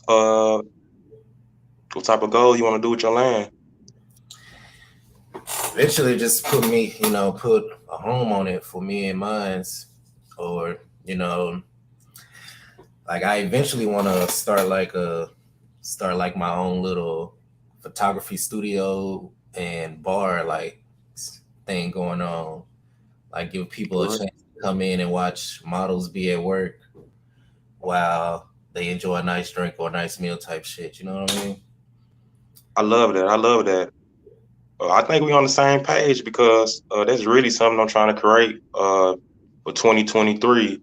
Uh, what type of goal you want to do with your land? Eventually, just put a home on it for me and mine's, or you know, like I eventually want to start like my own little photography studio and bar like thing going on. Like give people a What? chance to come in and watch models be at work while they enjoy a nice drink or a nice meal type shit. You know what I mean? I love that. I love that. I think we're on the same page because that's really something I'm trying to create for 2023.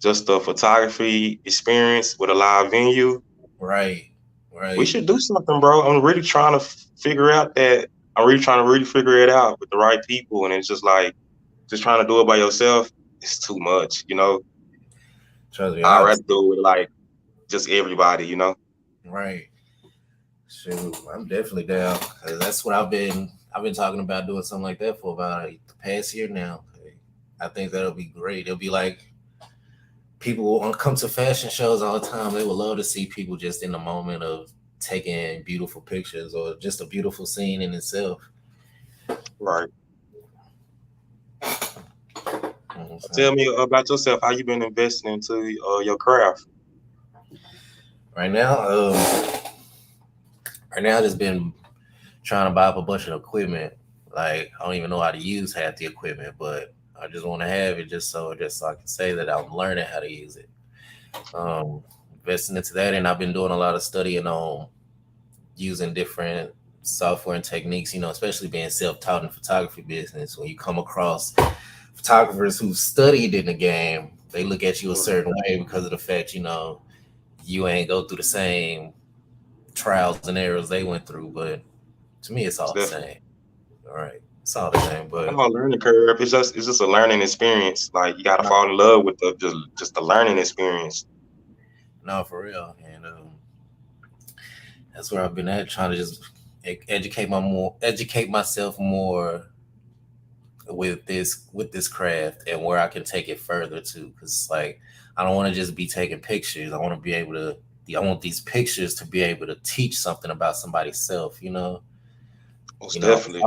Just a photography experience with a live venue. Right, We right. should do something, bro. I'm really trying to figure out that. I'm really trying to really figure it out with the right people, and it's just like just trying to do it by yourself. It's too much, you know. Trust me, I'd rather do it with like just everybody, you know. right. Shoot, I'm definitely down because that's what I've been talking about doing something like that for about the past year now. I think that'll be great. It'll be like people will come to fashion shows all the time. They would love to see people just in the moment of taking beautiful pictures or just a beautiful scene in itself. Right. You know what I'm Tell saying? me about yourself. How you been investing into your craft? Right now, I just been trying to buy up a bunch of equipment. Like I don't even know how to use half the equipment, but I just want to have it just so I can say that I'm learning how to use it. Um, Investing into that, and I've been doing a lot of studying on using different software and techniques. Especially being self-taught in photography business. When you come across photographers who studied in the game, they look at you a Right. certain way because of the fact you ain't go through the same trials and errors they went through. But to me, it's Most all the definitely. same. All right, it's all the same. I'm But on a learning curve. It's just a learning experience. Like you gotta no, fall in love with the just the learning experience. no, for real. And that's where I've been at, trying to just educate myself more with this craft and where I can take it further too. Because like I don't want to just be taking pictures. I want to be able to. I want these pictures to be able to teach something about somebody's self. Most You know, definitely.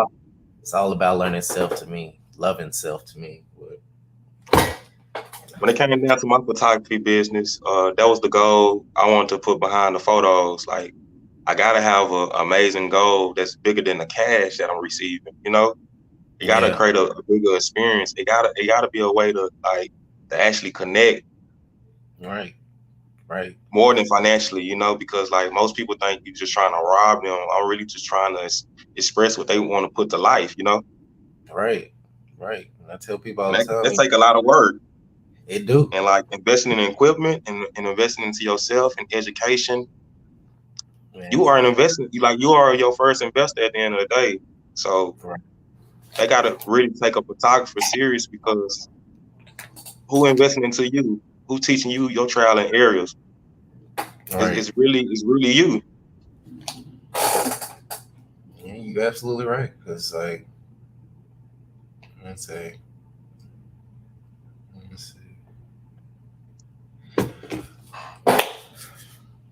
it's all about learning self to me, loving self to me. But, When it came down to my photography business, that was the goal I wanted to put behind the photos. Like I gotta have an amazing goal that's bigger than the cash that I'm receiving. You know, you gotta yeah, create a bigger experience. It gotta be a way to like to actually connect right, right, more than financially. You know, because like most people think you're just trying to rob them. I'm really just trying to express what they want to put to life. You know, right, right. And I tell people all and the that time, take a lot of work. it do. And like investing in equipment and investing into yourself and education, Man, you are an investment. You are your first investor at the end of the day. So right, they gotta really take a photographer serious because who investing into you? Who teaching you your trial and errors? It's, right. it's really it's really you. Yeah, you absolutely right. Cause like, let's say, let's see.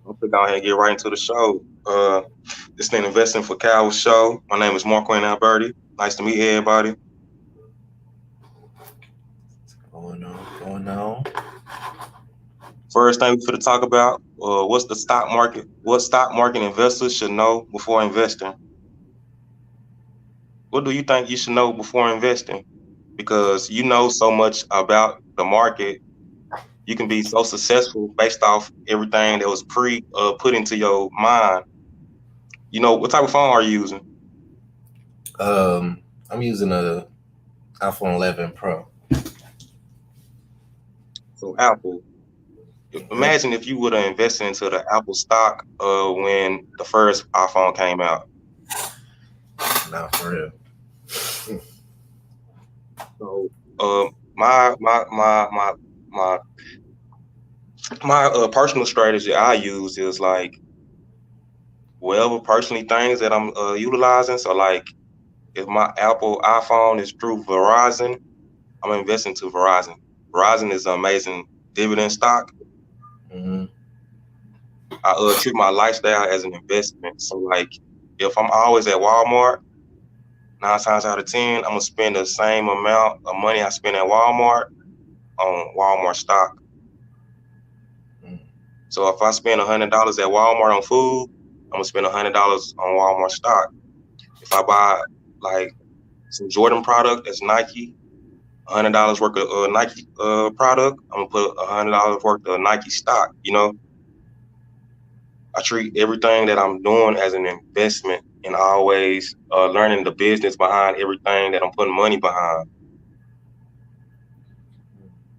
I'm gonna go ahead and get right into the show. This thing investing for Cal show. My name is Marco and Alberti. Nice to meet everybody. Going on. First thing we for to talk about, what's the stock market? What stock market investors should know before investing? What do you think you should know before investing? Because you know so much about the market, you can be so successful based off everything that was pre put into your mind. You know what type of phone are you using? I'm using a iPhone 11 Pro. So Apple. Yep. Imagine if you would have invested into the Apple stock when the first iPhone came out. Not for real. So my my personal strategy I use is like whatever personally things that I'm utilizing. So like if my Apple iPhone is through Verizon, I'm investing to Verizon. Verizon is an amazing dividend stock. Hmm. I treat my lifestyle as an investment. So like, if I'm always at Walmart, 9 times out of 10, I'm gonna spend the same amount of money I spend at Walmart on Walmart stock. Mm. So if I spend $100 at Walmart on food, I'm gonna spend $100 on Walmart stock. If I buy like some Jordan product that's Nike, $100 worth of Nike product, I'm gonna put $100 worth of Nike stock. I treat everything that I'm doing as an investment and always learning the business behind everything that I'm putting money behind.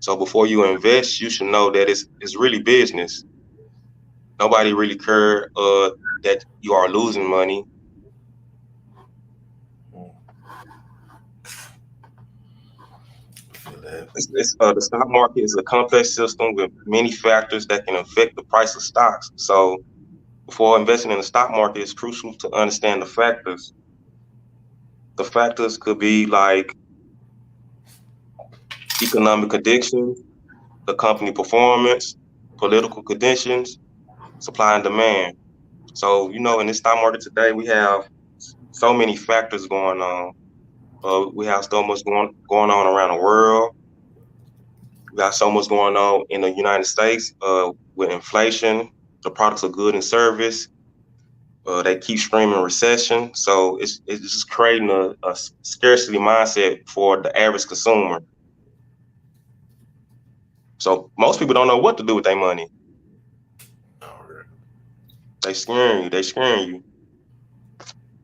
So before you invest, you should know that it's really business. Nobody really care that you are losing money. Mm. Feel that. The stock market is a complex system with many factors that can affect the price of stocks. So before investing in the stock market, it's crucial to understand the factors. The factors could be like economic conditions, the company performance, political conditions, supply and demand. So, in this stock market today, we have so many factors going on. We have so much going on around the world. We got so much going on in the United States with inflation, the products of good and service. They keep screaming recession. So it's just creating a scarcity mindset for the average consumer. So most people don't know what to do with their money. All right. They scaring you. They scaring you.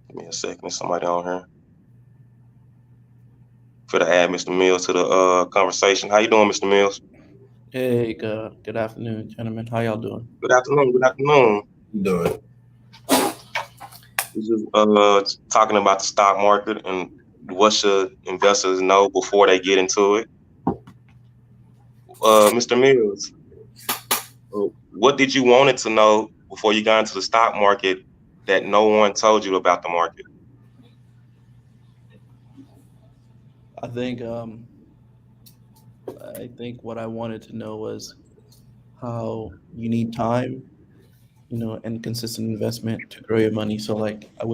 Give me a second. There's somebody on here. For to add Mr. Mills to the conversation. How you doing, Mr. Mills? Hey, good afternoon, gentlemen. How y'all doing? Good afternoon. Good afternoon. You doing? We're just talking about the stock market and what should investors know before they get into it. Mr. Mills, what did you wanted to know before you got into the stock market that no one told you about the market? I think I think what I wanted to know was how you need time, and consistent investment to grow your money. So like I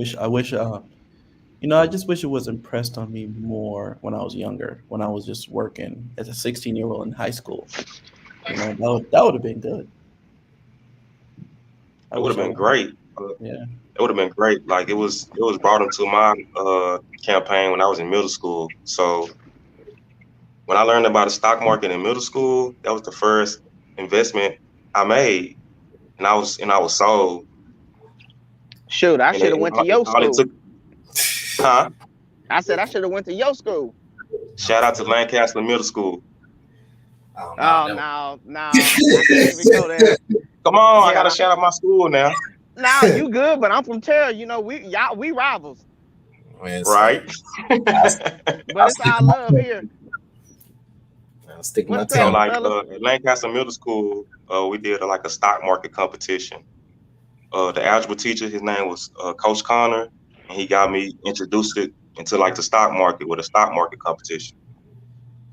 just wish it was impressed on me more when I was younger, when I was just working as a 16-year-old in high school. That would have been good. I It would wish have I been would. great. Yeah. It would have been great. Like it was brought into my campaign when I was in middle school. So when I learned about the stock market in middle school, that was the first investment I made, and I was sold. Shoot, I And should it, have and went all, to and your all it school. took, huh? I said I should have went to your school. Shout out to Lancaster Middle School. Oh no, Oh that no, I can't even go there. Come on, I gotta Yeah, shout out my school now, now you good, but I'm from Terrell. We rivals, man, right? I, but I it's stick our my love here. I stick my What's So ten. cracking, like fellas? at Lancaster Middle School, we did like a stock market competition. The algebra teacher, his name was Coach Connor, and he got me introduced it into like the stock market with a stock market competition.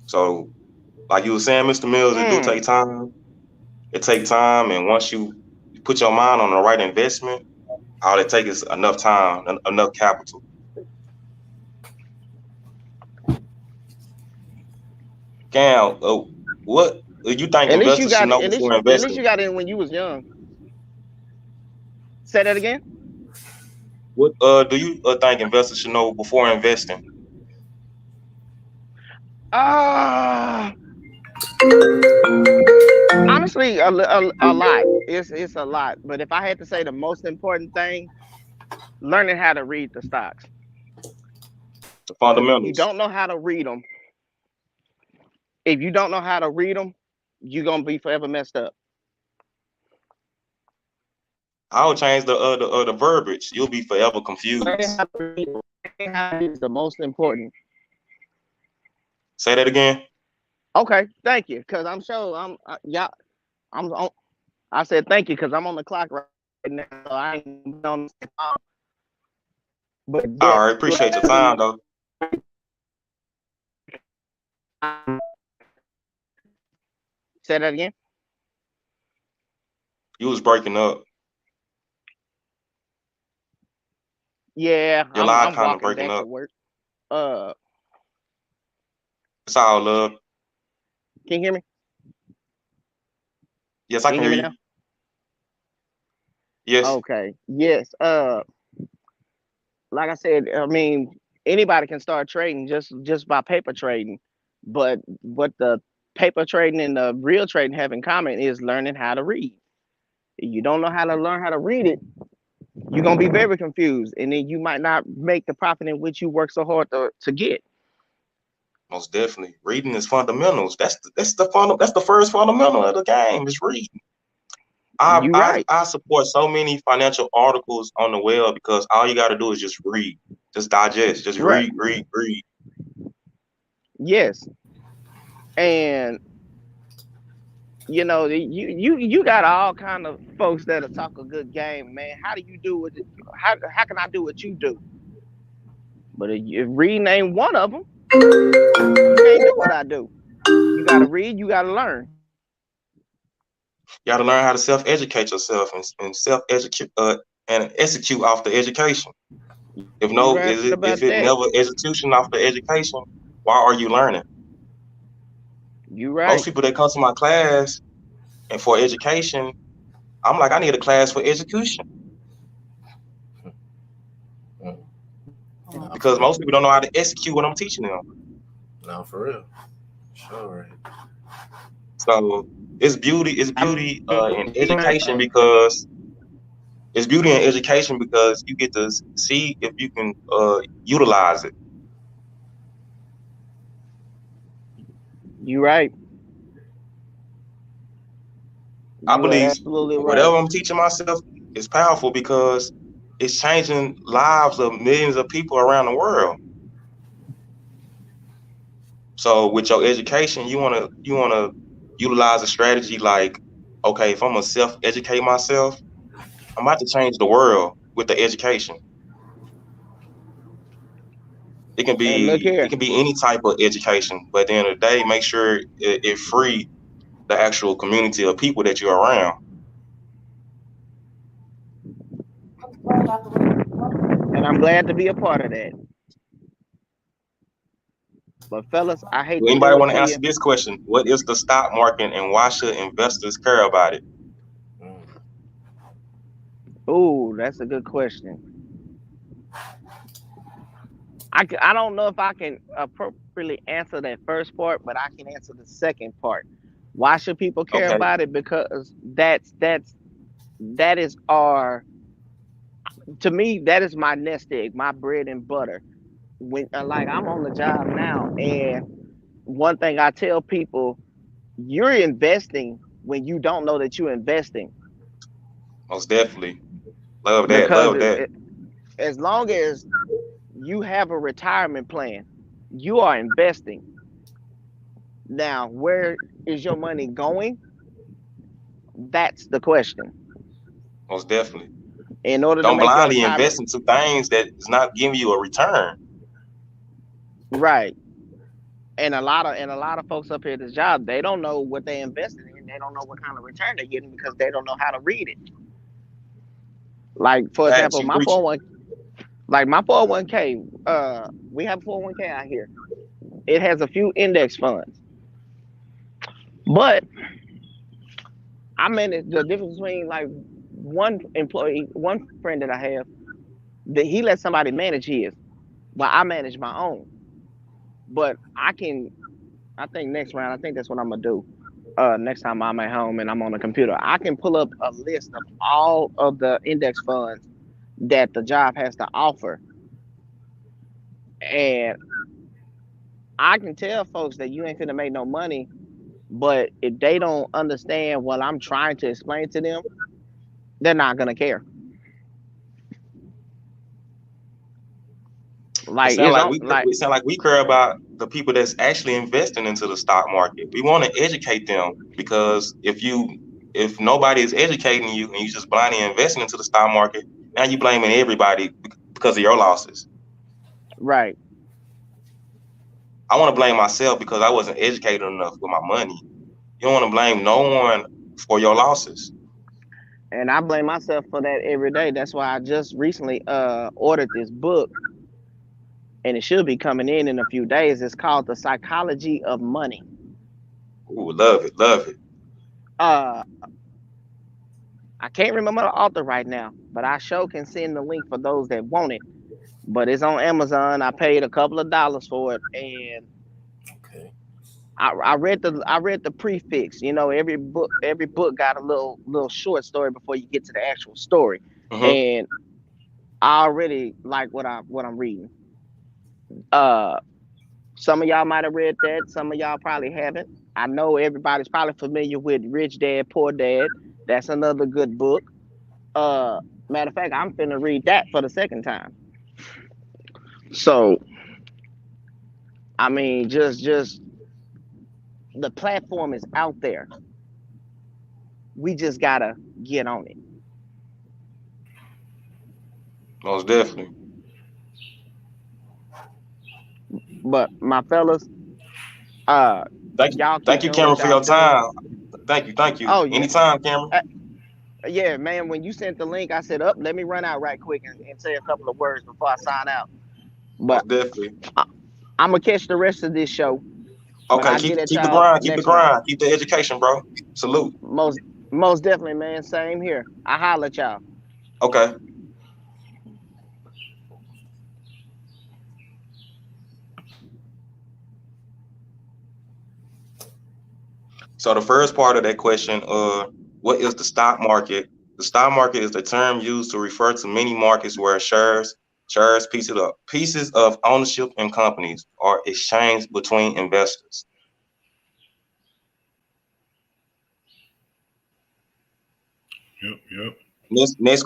So like you were saying, Mr. Mills, it do Mm. take time. It take time, and once you put your mind on the right investment, all it takes is enough time, enough capital. Cam, what do you think At least you investors should got know at before least investing? you got in when you was young. Say that again. What do you think investors should know before investing? Ah, honestly, a lot. It's a lot. But if I had to say the most important thing, learning how to read the stocks. The Because if you fundamentals. don't know how to read them, you're gonna be forever messed up. I'll change the verbiage. You'll be forever Learning confused. how to read, learning how to read is the most important. Say that again. Okay, thank you. Cause I'm sure yeah, I'm on. I said thank you because I'm on the clock right now. So I ain't on. But All yes, right, appreciate your time though. say that again. You was breaking up. Yeah, Your line I'm kind of walking breaking back to up. work. Uh, It's all love. can you hear me? Yes, I Can you can hear hear me you. now? Yes, Okay. Yes. Like I said, I mean, anybody can start trading just by paper trading, but what the paper trading and the real trading have in common is learning how to read. If you don't know how to learn how to read it, you're gonna be very confused, and then you might not make the profit in which you work so hard to get. most definitely. Reading is fundamentals. That's the first fundamental of the game is reading. I, You I right. I support so many financial articles on the web because all you got to do is just read, just digest, just Right. read. Yes. And you got all kind of folks that'll talk a good game, man. How do you do it? How can I do what you do? But if reading ain't one of them, you can't do what I do. You got to read. You got to learn. You got to learn how to self-educate yourself and self-educate and execute off the education. If You no, right if about it that. never execution off the education, why are you learning? You Most right. people that come to my class and for education, I'm like, I need a class for execution Mm. Nah, for because real. most people don't know how to execute what I'm teaching them. No, for real. Sure. So it's I beauty in mean, education because it's beauty in education because you get to see if you can utilize it. you right. I You are believe absolutely right. whatever I'm teaching myself is powerful because it's changing lives of millions of people around the world. So with your education, you wanna utilize a strategy like, okay, if I'm gonna self-educate myself, I'm about to change the world with the education. And look It here. can be any type of education, but at the end of the day, make sure it free the actual community of people that you're around. And I'm glad to be a part of that. But fellas, I hate Do to anybody do it want to to you. answer this question? What is the stock market and why should investors care about it? Mm. Ooh, that's a good question. I don't know if I can appropriately answer that first part, but I can answer the second part. Why should people care Okay, about it? Because that is our to me that is my nest egg, my bread and butter. When like I'm on the job now, and one thing I tell people, you're investing when you don't know that you're investing, most definitely. Love that. because Love that. as long as you have a retirement plan, you are investing. Now, where is your money going? That's the question. Most definitely. In order to Don't make your blindly retirement invest into things that is not giving you a return. right, and a lot of folks up here at this job, they don't know what they invested in. They don't know what kind of return they're getting because they don't know how to read it. Like for Facts, example, you preaching. my 401k, we have a 401k out here. It has a few index funds, but I manage the difference between like one friend that I have that he lets somebody manage his, while I manage my own. But I think next round, I think that's what I'm gonna do. Next time I'm at home and I'm on the computer, I can pull up a list of all of the index funds that the job has to offer, and I can tell folks that you ain't finna make no money. But if they don't understand what I'm trying to explain to them, they're not gonna care. It Like sound it's like on like it sound like we care about the people that's actually investing into the stock market. We want to educate them because if nobody is educating you and you just blindly investing into the stock market, now you blaming everybody because of your losses. right. I want to blame myself because I wasn't educated enough with my money. You don't want to blame no one for your losses. And I blame myself for that every day. That's why I just recently ordered this book, and it should be coming in a few days. It's called The Psychology of Money. Ooh, love it, love it. Uh, I can't remember the author right now, but I sure can send the link for those that want it. But it's on Amazon. I paid a couple of dollars for it, and Okay. I read the prefix. You know, every book got a little short story before you get to the actual story, Mm-hmm. and I already like what I'm reading. Uh, some of y'all might have read that. Some of y'all probably haven't. I know everybody's probably familiar with Rich Dad Poor Dad. That's another good book. Uh, Matter of fact, I'm finna read that for the second time. So I mean, just the platform is out there. We just gotta get on it. Most definitely. But my fellas, uh, y'all keep Thank you, doing what Cameron, for y'all your doing. time. Thank you. Oh yeah, Anytime, Cameron. yeah, man. When you sent the link, I said, "Up, let me run out right quick and say a couple of words before I sign out." But Most definitely. I'm gonna catch the rest of this show. But Okay, I'll get at keep the y'all grind, keep the next one. grind, keep the education, bro. Salute. Most most definitely, man. Same here. I holler at y'all. Okay. So the first part of that question, what is the stock market? The stock market is the term used to refer to many markets where shares, pieces of ownership in companies are exchanged between investors. Yep. Next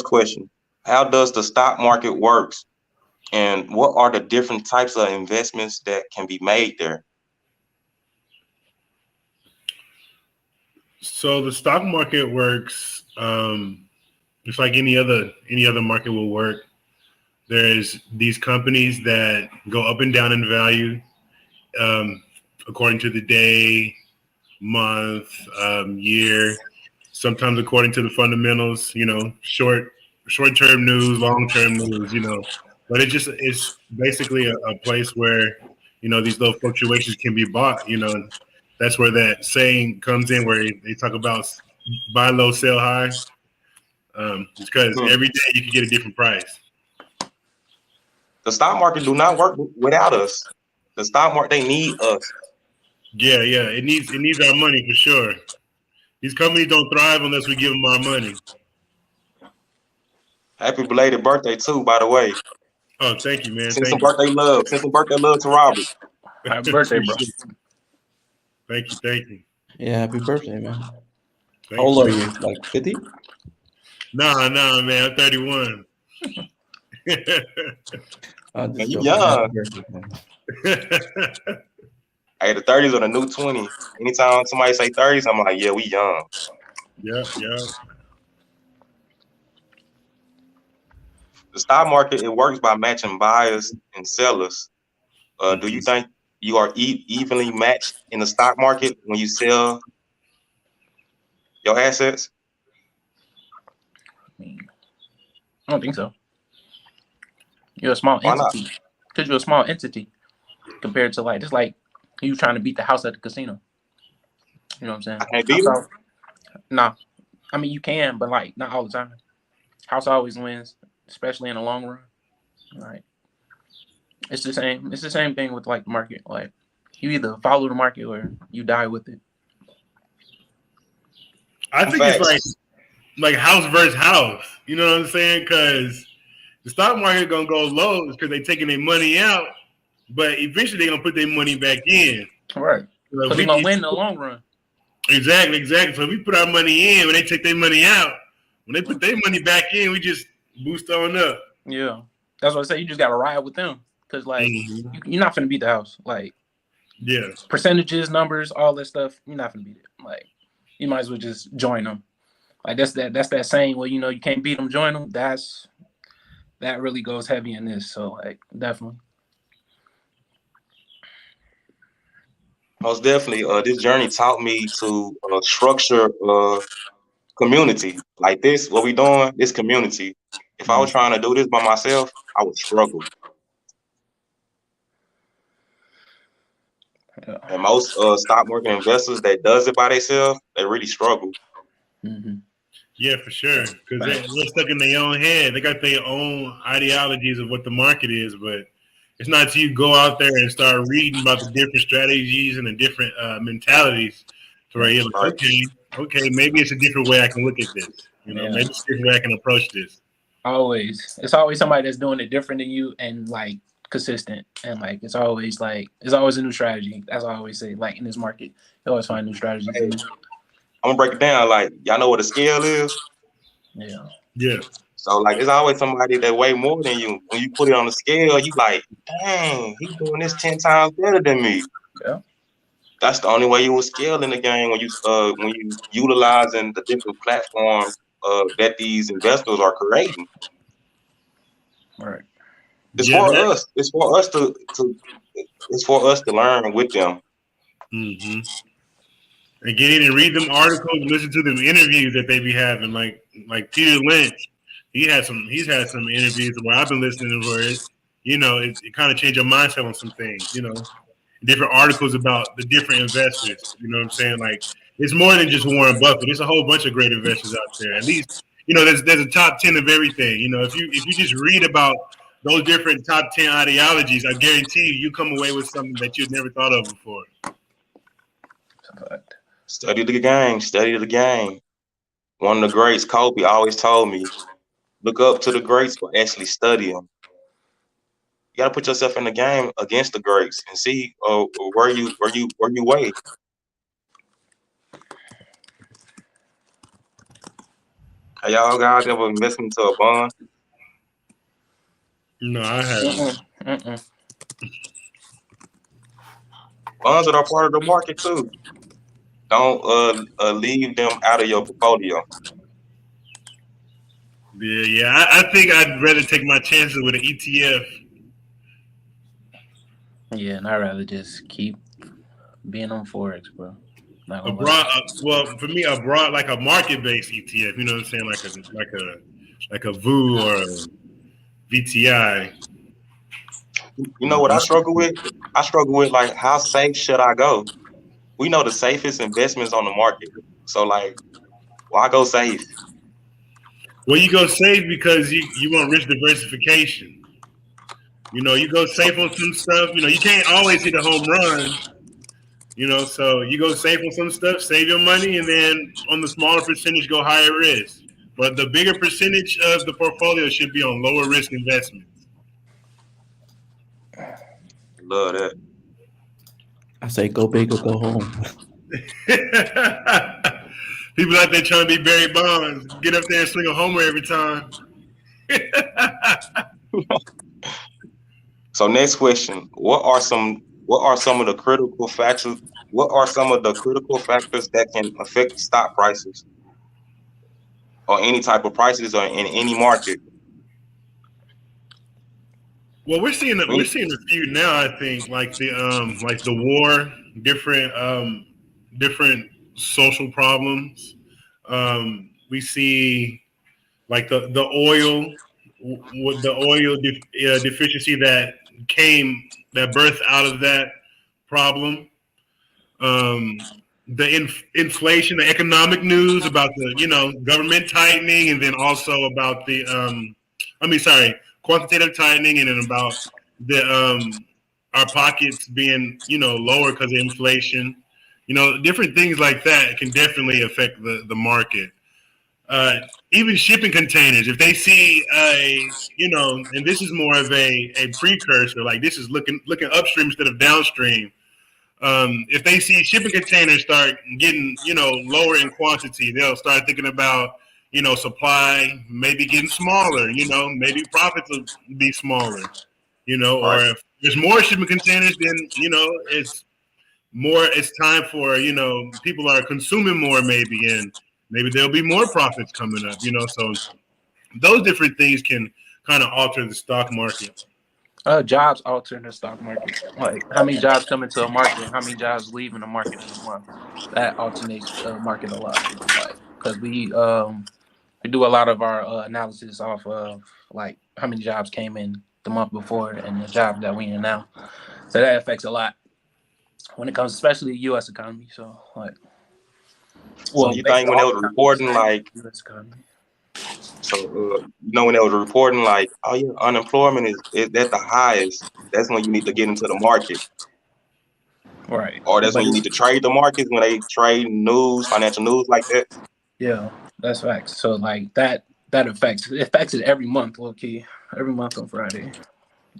question. How does the stock market works, and what are the different types of investments that can be made there? So the stock market works just like any other market will work. There's these companies that go up and down in value um, according to the day, month, year. Sometimes according to the fundamentals. Short-term news, long-term news. But it's basically a place where these little fluctuations can be bought. That's where that saying comes in, where they talk about buy low, sell high. Because Hmm. every day you can get a different price. The stock market do not work without us. The stock market, they need us. Yeah. It needs our money for sure. These companies don't thrive unless we give them our money. Happy belated birthday too, by the way. Oh, thank you, man. Send some Thank you. birthday love. Send some birthday love to Robert. Happy birthday, bro. Thank you. Thank you. Yeah, happy birthday, man. How Thank old are you. you? Like 50? Nah, man. I'm 31. I'm Man, just you joking. Happy young. birthday, man. Hey, the 30s are the new 20. Anytime somebody say 30s, I'm like, yeah, we young. Yeah. The stock market, it works by matching buyers and sellers. Do you think you are evenly matched in the stock market when you sell your assets? I mean, I don't think so. You're a small Why not? entity. Because you're a small entity compared to it's like you trying to beat the house at the casino. You know what I'm saying? I can't beat them. Nah. I mean, you can, but not all the time. House always wins, especially in the long run. Like it's the same. It's the same thing with the market. Like you either follow the market or you die with it. I think it's Facts. like house versus house. You know what I'm saying? Because the stock market gonna go low because they taking their money out, but eventually they gonna put their money back in. Right. So Because they're gonna win in the long run. Exactly. So if we put our money in, when they take their money out, when they put their money back in, we just boost on up. Yeah. That's what I say. You just gotta ride with them. Because you're not gonna beat the house. Yeah. Percentages, numbers, all that stuff, you're not gonna beat it. You might as well just join them. That's that saying, well, you can't beat them, join them. That really goes heavy in this. So definitely. Most definitely. This journey taught me to structure community. Like this, what we doing, this community. If I was trying to do this by myself, I would struggle. Yeah. And most stock market investors that does it by themselves, they really struggle. Mm-hmm. Yeah, for sure. Because they're stuck in their own head. They got their own ideologies of what the market is, but it's not till you go out there and start reading about the different strategies and the different mentalities to where you're like, okay, maybe it's a different way I can look at this. You know, maybe it's a different way I can approach this. It's always somebody that's doing it different than you and like consistent, and like it's always a new strategy. That's what I always say. Like in this market, you always find new strategies. Hey, I'm gonna break it down. Like y'all know what a scale is? Yeah. Yeah. So like it's always somebody that weigh more than you. When you put it on the scale, you like, dang, he's doing this 10 times better than me. Yeah. That's the only way you will scale in the game when you utilizing the different platforms that these investors are creating. Right. It's for us. It's for us to it's for us to learn with them. Mm-hmm. And get in and read them articles, listen to them interviews that they be having. Like Peter Lynch, he's had some interviews where I've been listening to where it kind of changed your mindset on some things, different articles about the different investors. You know what I'm saying? Like it's more than just Warren Buffett. There's a whole bunch of great investors out there. At least, there's a top 10 of everything. If you just read about those different top 10 ideologies, I guarantee you come away with something that you'd never thought of before. Study the game. Study the game. One of the greats, Kobe, always told me, look up to the greats, but actually study them. You got to put yourself in the game against the greats and see where you weigh. Have y'all guys ever invested into a bond? No, I haven't. Bonds that are part of the market too. Don't leave them out of your portfolio. Yeah. I think I'd rather take my chances with an ETF. Yeah, and I'd rather just keep being on Forex, bro. For me, a broad, like a market-based ETF. You know what I'm saying? Like a VU or a VTI. You know what I struggle with? I struggle with like how safe should I go? We know the safest investments on the market. So like, why go safe? Well, you go safe because you want risk diversification. You go safe on some stuff. You can't always hit a home run. So you go safe on some stuff, save your money, and then on the smaller percentage, go higher risk. But the bigger percentage of the portfolio should be on lower risk investments. Love that. I say go big or go home. People out there trying to be Barry Bonds, get up there and swing a homer every time. So next question: What are some of the critical factors? What are some of the critical factors that can affect stock prices or any type of prices or in any market? Well, we're seeing a few now. I think like the war, different social problems. We see like the oil, with the oil deficiency that birthed out of that problem. The inflation, the economic news about the government tightening, and then also about quantitative tightening, and then about the our pockets being lower because of inflation. Different things like that can definitely affect the market. Even shipping containers, if they see and this is more of a precursor, like this is looking upstream instead of downstream. If they see shipping containers start getting lower in quantity, they'll start thinking about supply maybe getting smaller. Maybe profits will be smaller. Or if there's more shipping containers, then it's time for people are consuming more maybe, and maybe there'll be more profits coming up. So those different things can kind of alter the stock market. Jobs alter the stock market. Like how many jobs come into a market, how many jobs leave in the market in a month. That alternates the market a lot. Like because we do a lot of our analysis off of like how many jobs came in the month before and the jobs that we in now. So that affects a lot when it comes, especially the U.S. economy. So like, So well, you think basically when they all was economies, reporting like, U.S. economy. so when they was reporting like, oh yeah, unemployment is at the highest, that's when you need to get into the market. Right. Or that's But when you need to trade the markets, when they trade news, financial news like that. yeah, that's facts. So like that affects it every month, low key. Every month on Friday.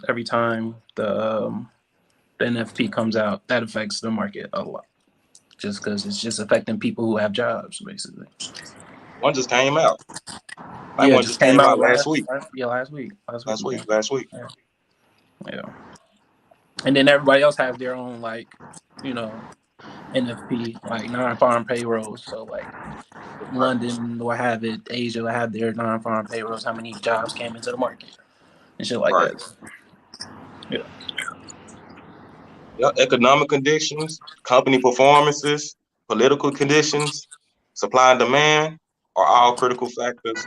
Every time the NFP comes out, that affects the market a lot. Just because it's just affecting people who have jobs, basically. One just came out. Like Yeah, one just just came came out out last week. last week. Last week. Yeah. And then everybody else has their own like, you know, NFP, like non-farm payrolls. So like London will have it, Asia will have their non-farm payrolls, how many jobs came into the market and shit like Right. that. Yeah. Yeah, economic conditions, company performances, political conditions, supply and demand are all critical factors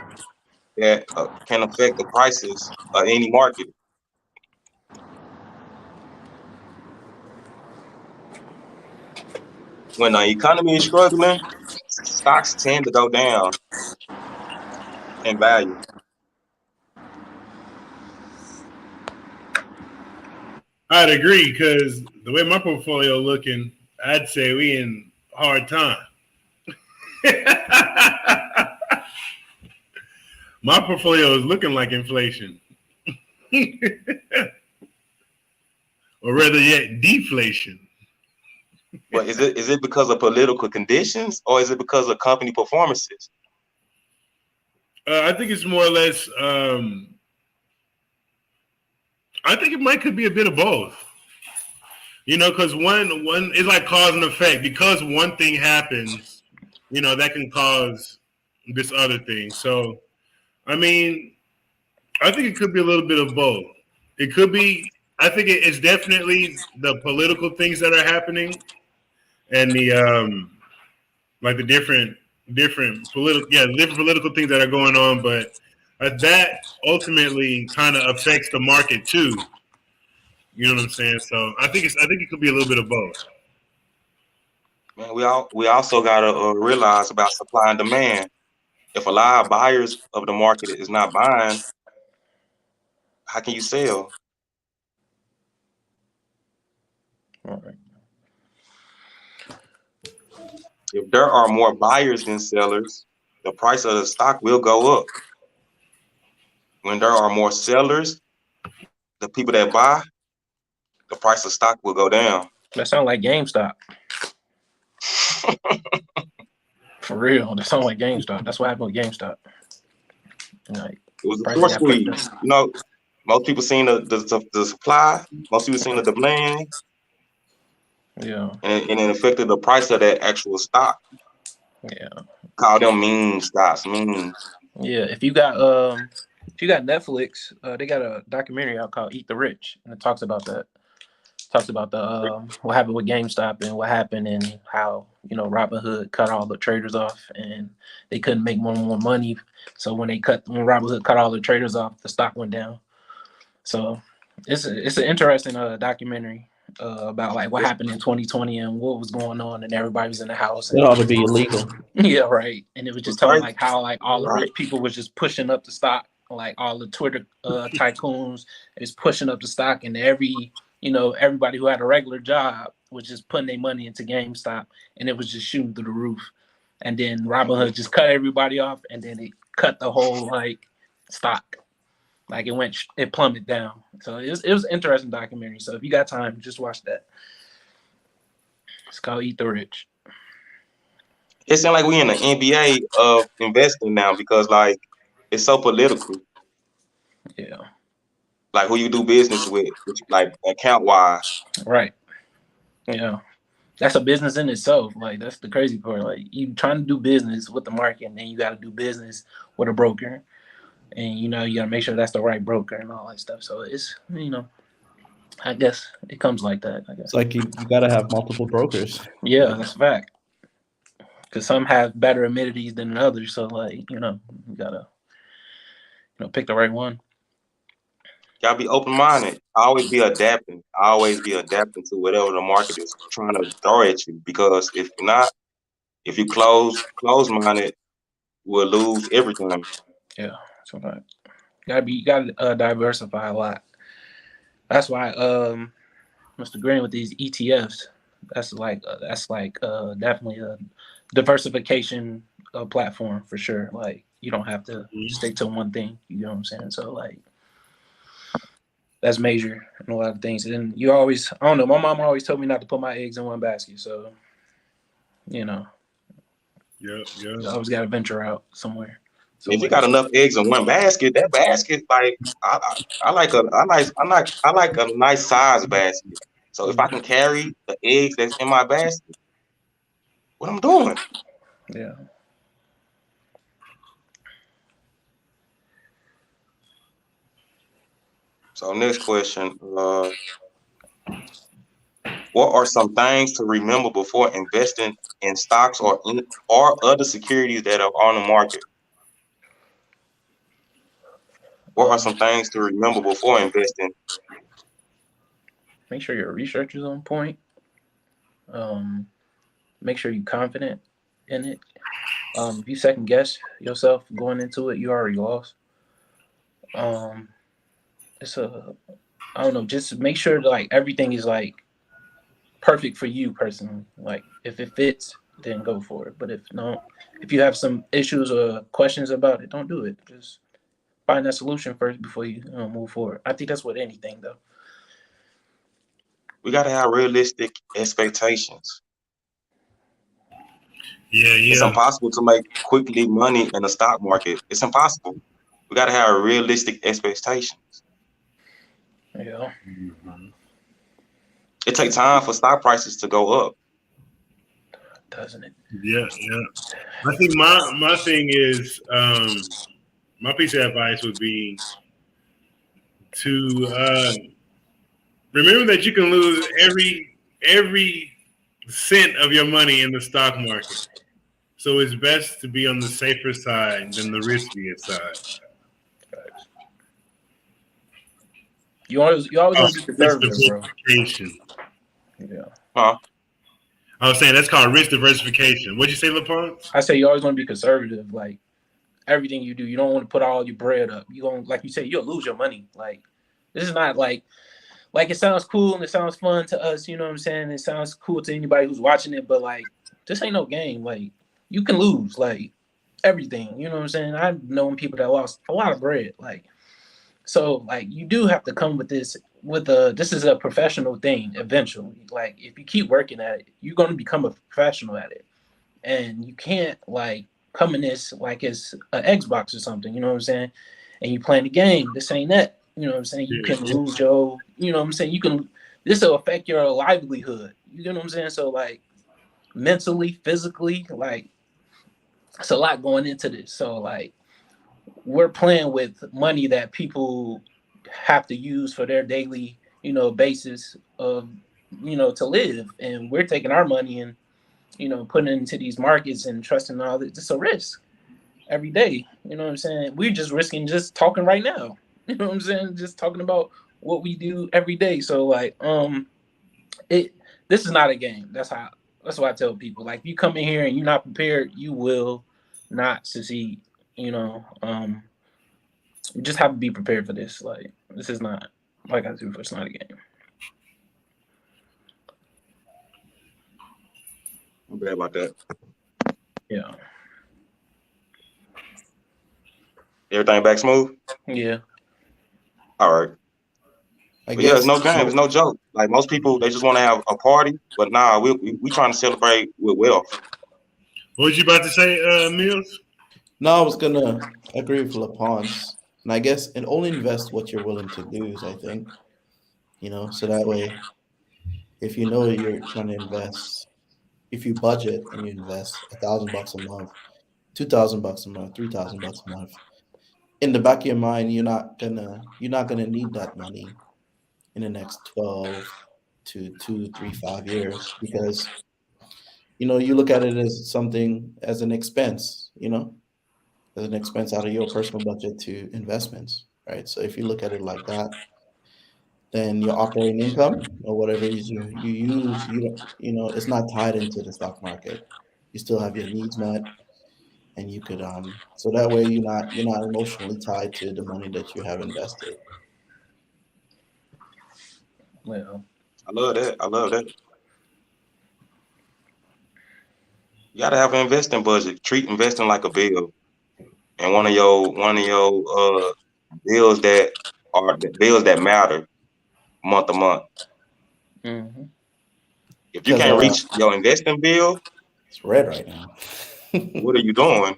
that can affect the prices of any market. When the economy is struggling, stocks tend to go down in value. I'd agree because the way my portfolio looking, I'd say we in hard time. My portfolio is looking like inflation, or rather yet deflation. But is it because of political conditions or is it because of company performances? I think it's more or less. I think it could be a bit of both. You know, because one is like cause and effect. Because one thing happens, you know, that can cause this other thing. So, I mean, I think it could be a little bit of both. It could be. I think it's definitely the political things that are happening, and the like the different political things that are going on. But that ultimately kind of affects the market too. You know what I'm saying? So I think it could be a little bit of both. Man, we also gotta realize about supply and demand. If a lot of buyers of the market is not buying, how can you sell? All right. If there are more buyers than sellers, the price of the stock will go up. When there are more sellers, the people that buy, the price of stock will go down. That sounds like GameStop. For real. That sounds like GameStop. That's what happened with GameStop. Like, It was a prices short got pushed squeeze. up. You know, most people seen the supply, most people seen the demand, Yeah. and it affected the price of that actual stock. Yeah. Call them meme stocks, memes. Yeah. If you got Netflix, they got a documentary out called Eat the Rich, and it talks about that. Talks about the what happened with GameStop and what happened and how, you know, Robinhood cut all the traders off and they couldn't make more money. So when Robinhood cut all the traders off, the stock went down. So it's an interesting documentary about like what happened in 2020 and what was going on, and everybody was in the house. It ought to be illegal. Yeah, right. And it was just telling like how like all the Right. rich people was just pushing up the stock, like all the Twitter tycoons is pushing up the stock, and everybody who had a regular job was just putting their money into GameStop, and it was just shooting through the roof. And then Robinhood just cut everybody off, and then it cut the whole like stock. Like it plummeted down. So it was an interesting documentary. So if you got time, just watch that. It's called Eat the Rich. It seems like we in the NBA of investing now because like it's so political. Yeah. Like who you do business with like account wise. Right. Yeah. That's a business in itself. Like that's the crazy part. Like you trying to do business with the market, and then you got to do business with a broker, and you got to make sure that's the right broker and all that stuff. So it's I guess it comes like that. I guess. It's like you got to have multiple brokers. Yeah, that's a fact. because some have better amenities than others. So like you gotta pick the right one. Gotta be open minded. Always be adapting. Always be adapting to whatever the market is trying to throw at you. Because if you're not, if you close minded, we'll lose everything. Yeah, so like, you gotta diversify a lot. That's why Mr. Green with these ETFs. That's definitely a diversification platform for sure. Like you don't have to stick to one thing. You know what I'm saying? So like that's major in a lot of things. And you always, I don't know. My mom always told me not to put my eggs in one basket. So Yeah. you always got to venture out somewhere. So If you like, got enough eggs in one basket, that basket, like I like I like a nice size basket. So if I can carry the eggs that's in my basket, what I'm doing? yeah. So next question, what are some things to remember before investing in stocks or other securities that are on the market? What are some things to remember before investing? Make sure your research is on point. Um, make sure you're confident in it. If you second guess yourself going into it, you already lost. Um, it's a I don't know. Just make sure that, like everything is like perfect for you personally. Like if it fits, then go for it. But if you have some issues or questions about it, don't do it. Just find that solution first before you move forward. I think that's with anything though. We gotta have realistic expectations. It's Yeah. impossible to make quickly money in the stock market. It's impossible. We gotta have realistic expectations. Yeah, Mhm. It takes time for stock prices to go up. doesn't it? Yeah. I think my thing is my piece of advice would be to remember that you can lose every cent of your money in the stock market. So it's best to be on the safer side than the riskier side. You always Oh, want to be risk conservative, bro. diversification. Yeah, Huh? I was saying that's called risk diversification. What'd you say, LaPont? I say you always want to be conservative. Like everything you do, you don't want to put all your bread up. You going like you say, you'll lose your money. Like this is not like it sounds cool and it sounds fun to us, you know what I'm saying? It sounds cool to anybody who's watching it, but like this ain't no game. Like you can lose like everything, you know what I'm saying? I've known people that lost a lot of bread. Like so like you do have to come with this is a professional thing eventually. Like if you keep working at it, you're gonna become a professional at it. And you can't like come in this like it's an Xbox or something, you know what I'm saying? And you playing the game. This ain't that. You know what I'm saying? You can Yeah. lose you know what I'm saying? This will affect your livelihood. You know what I'm saying? So like mentally, physically, like it's a lot going into this. So like we're playing with money that people have to use for their daily, basis of, to live. And we're taking our money and, putting it into these markets and trusting all this. It's a risk every day. You know what I'm saying? We're just risking just talking right now. You know what I'm saying? Just talking about what we do every day. So like, it this is not a game. That's what I tell people. Like, if you come in here and you're not prepared, you will not succeed. You just have to be prepared for this. Like, this is not like I said before, it's not a game. I'm bad about that. Yeah. Everything back smooth? Yeah. All right. I But yeah, it's guess no game, it's no joke. Like most people, they just want to have a party, but nah, we trying to celebrate with wealth. What was you about to say, Mills? no, I was gonna agree with LaPonce, and I guess and only invest what you're willing to lose. I think so that way, if you know you're trying to invest, if you budget and you invest $1,000 a month, $2,000 a month, $3,000 a month, in the back of your mind, you're not gonna need that money in the next 12 to 2, 3, 5 years because you look at it as something as an expense, as an expense out of your personal budget to investments, right? So if you look at it like that, then your operating income or whatever it is you use, it's not tied into the stock market. You still have your needs met, and you could so that way you're not emotionally tied to the money that you have invested. Well, I love that. I love that. You gotta have an investing budget. Treat investing like a bill. And one of your bills that are the bills that matter month to month. mm-hmm. If you Because can't reach your investing bill, it's red right now. what are you doing?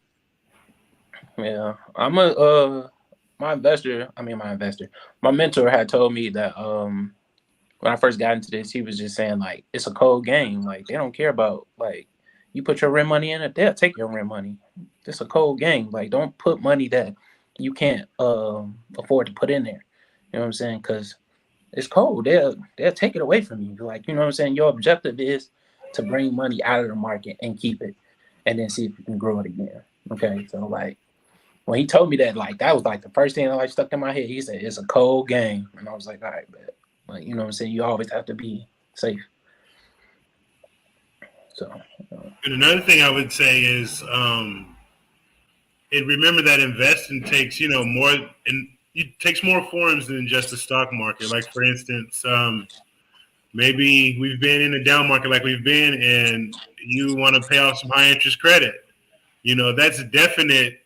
Yeah, I'm a my investor. I mean, my investor. My mentor had told me that when I first got into this, he was just saying like it's a cold game. Like they don't care about like you put your rent money in it, they'll take your rent money. It's a cold game. Like don't put money that you can't afford to put in there. You know what I'm saying? Because it's cold. They'll take it away from you. Like you know what I'm saying. Your objective is to bring money out of the market and keep it, and then see if you can grow it again. Okay, so like when he told me that, like that was like the first thing that like stuck in my head. He said it's a cold game, and I was like, all right, bet. Like you know what I'm saying. You always have to be safe. So. And another thing I would say is, remember that investing takes more, and it takes more forms than just the stock market. Like for instance, maybe we've been in a down market like we've been, and you want to pay off some high interest credit. That's a definite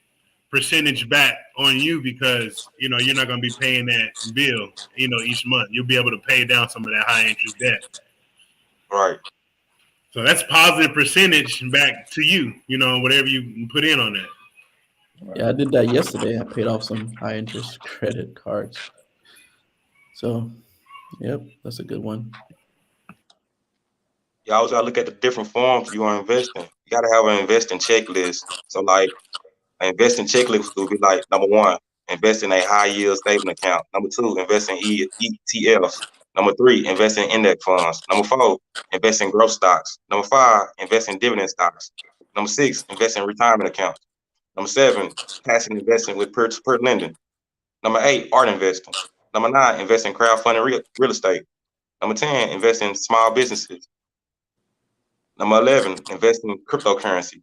percentage back on you because you're not going to be paying that bill each month. You'll be able to pay down some of that high interest debt. Right. So that's positive percentage back to you, whatever you put in on that. Yeah, I did that yesterday. I paid off some high interest credit cards. So, yep, that's a good one. You always gotta look at the different forms you are investing. You gotta have an investing checklist. So like an investing checklist would be like number one, invest in a high yield saving account. Number two, invest in ETFs. Number three, invest in index funds. Number four, invest in growth stocks. Number five, invest in dividend stocks. Number six, invest in retirement accounts. Number seven, passive investing with peer-to-peer lending. Number eight, art investing. Number nine, invest in crowdfunding real estate. Number 10, invest in small businesses. Number 11, invest in cryptocurrency.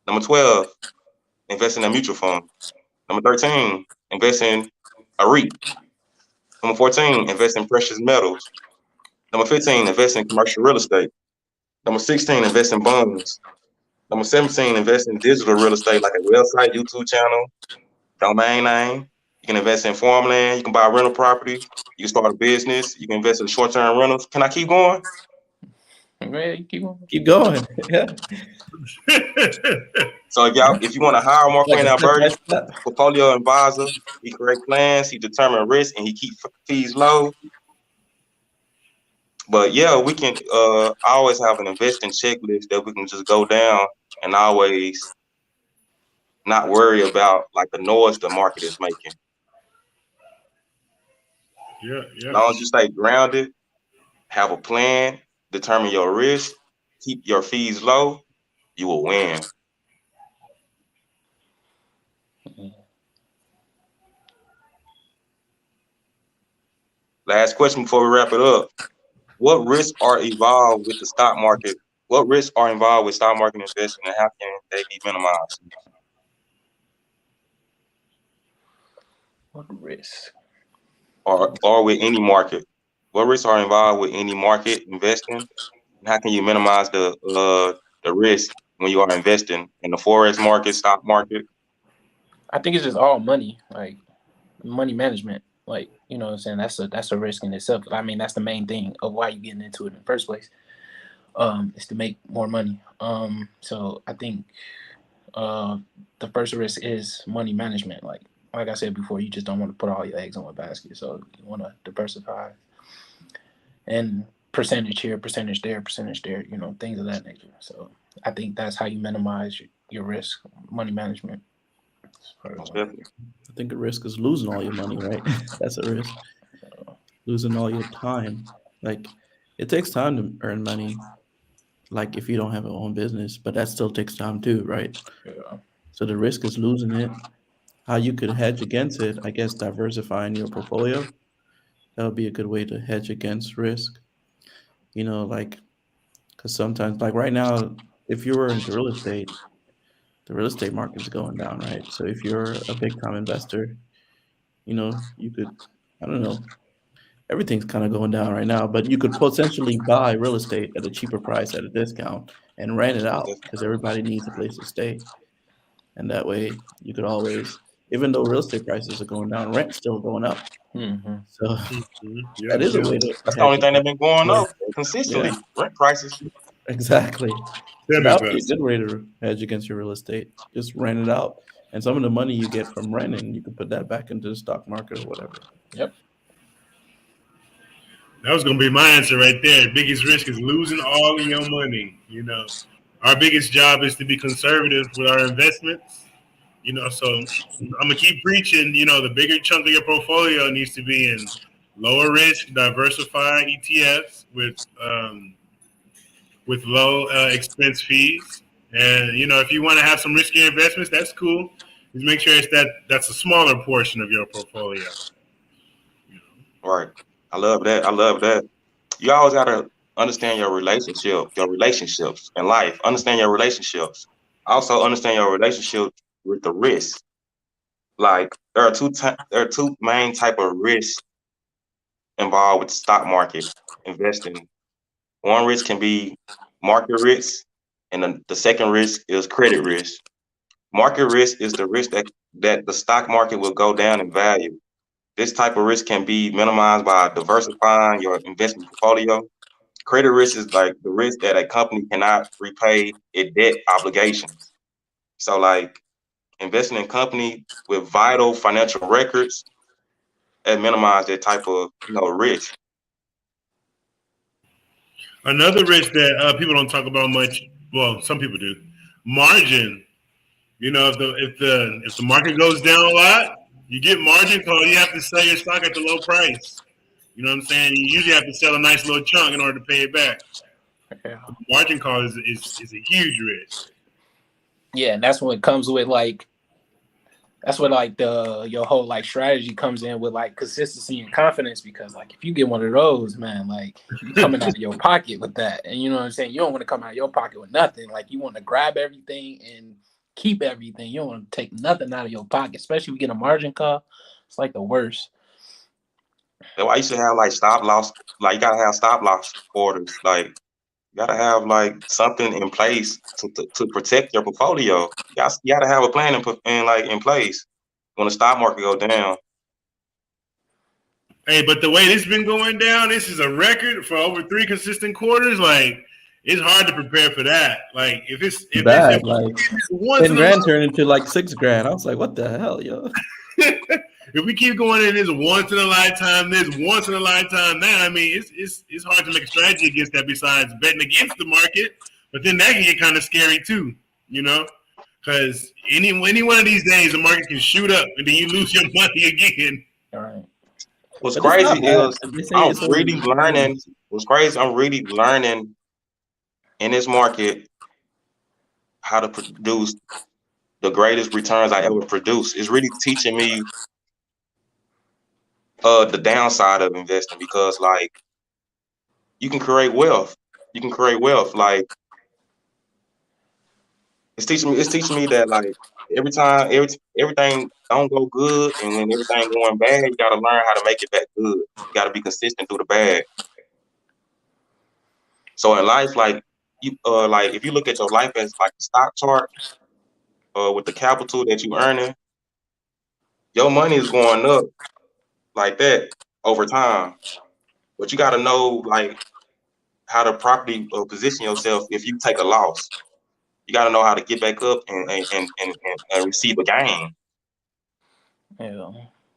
Number 12, invest in a mutual fund. Number 13, invest in a REIT. Number 14, invest in precious metals. Number 15, invest in commercial real estate. Number 16, invest in bonds. Number 17, invest in digital real estate like a website, YouTube channel, domain name. You can invest in farmland. You can buy rental property. You can start a business. You can invest in short-term rentals. Can I keep going? Yeah, you keep going. Keep going. Yeah. So if you want to hire Marco Like a step by Alberti, step. portfolio advisor, he create plans, he determine risk, and he keep fees low. But yeah, we can always have an investing checklist that we can just go down and always not worry about like the noise the market is making. Yeah. As long as you stay grounded, have a plan, determine your risk, keep your fees low, you will win. Last question before we wrap it up. What risks are involved with the stock market? What risks are involved with stock market investing, and how can they be minimized? What risk? Or with any market? What risks are involved with any market investing, and how can you minimize the risk when you are investing in the forex market, stock market? I think it's just all money, like money management. Like you know what I'm saying. That's a risk in itself. I mean, that's the main thing of why you're getting into it in the first place. Is to make more money. So I think the first risk is money management. Like I said before, you just don't want to put all your eggs in one basket. So you want to diversify and percentage here, percentage there, things of that nature. So I think that's how you minimize your risk, money management. Definitely. I think a risk is losing all your money, right? That's a risk. Losing all your time. Like, it takes time to earn money. like if you don't have your own business, but that still takes time too, right? Yeah. So the risk is losing it. How you could hedge against it, I guess, diversifying your portfolio. That would be a good way to hedge against risk. Like, because sometimes, like right now, if you were into real estate, the real estate market's going down, right? So if you're a big time investor, you could, I don't know, everything's kind of going down right now, but you could potentially buy real estate at a cheaper price at a discount and rent it out because everybody needs a place to stay. And that way you could always, even though real estate prices are going down, rent's still going up. Mm-hmm. So Yeah, that is a yeah. way to That's the hedge only thing that's against been going real up estate. Yeah, consistently. Rent prices. exactly. Tell So me that would about be a it. good way to hedge against your real estate. Just rent it out. And some of the money you get from renting, you can put that back into the stock market or whatever. Yep. That was gonna be my answer right there. Biggest risk is losing all of your money. Our biggest job is to be conservative with our investments. So I'm gonna keep preaching. The bigger chunk of your portfolio needs to be in lower risk, diversified ETFs with low expense fees. And if you want to have some riskier investments, that's cool. Just make sure that's a smaller portion of your portfolio. Right. I love that. I love that. You always gotta understand your relationships in life. Understand your relationships. Also understand your relationship with the risk. Like there are two main type of risks involved with the stock market investing. One risk can be market risk, and the second risk is credit risk. Market risk is the risk that the stock market will go down in value. This type of risk can be minimized by diversifying your investment portfolio. Credit risk is like the risk that a company cannot repay its debt obligations. So, like investing in company with vital financial records and minimize that type of risk. Another risk that people don't talk about much. Well, some people do. Margin. If the market goes down a lot, you get margin call. You have to sell your stock at the low price. You know what I'm saying? You usually have to sell a nice little chunk in order to pay it back. Yeah. Margin call is a huge risk. Yeah, and that's when it comes with like that's what like your whole like strategy comes in with like consistency and confidence, because like if you get one of those, man, like you coming out of your pocket with that, and you know what I'm saying, you don't want to come out of your pocket with nothing. Like you want to grab everything and keep everything. You don't want to take nothing out of your pocket, especially if you get a margin call. It's like the worst. That's why you should have like stop loss. Like you gotta have stop loss orders. Like you gotta have like something in place to protect your portfolio. You gotta have a plan in place when the stock market go down. Hey, but the way this has been going down, this is a record for over 3 consistent quarters. Like, it's hard to prepare for that. Like, if Bad, like once 10 in a grand turned into like 6 grand. I was like, what the hell, yo? if we keep going in this once in a lifetime, that, I mean, it's hard to make a strategy against that besides betting against the market. But then that can get kind of scary too, because any one of these days the market can shoot up and then you lose your money again. All right. What's But it's crazy not bad. is They say I'm it's only really the learning. beginning. What's crazy, I'm really learning in this market how to produce the greatest returns I ever produced. It's really teaching me the downside of investing because like you can create wealth. You can create wealth. Like it's teaching me that like every time everything don't go good and when everything going bad, you gotta learn how to make it back good. You gotta be consistent through the bad. So in life, like if you look at your life as like a stock chart, with the capital that you earning, your money is going up like that over time. But you gotta know like how to properly position yourself if you take a loss. You got to know how to get back up and receive a gain. Yeah.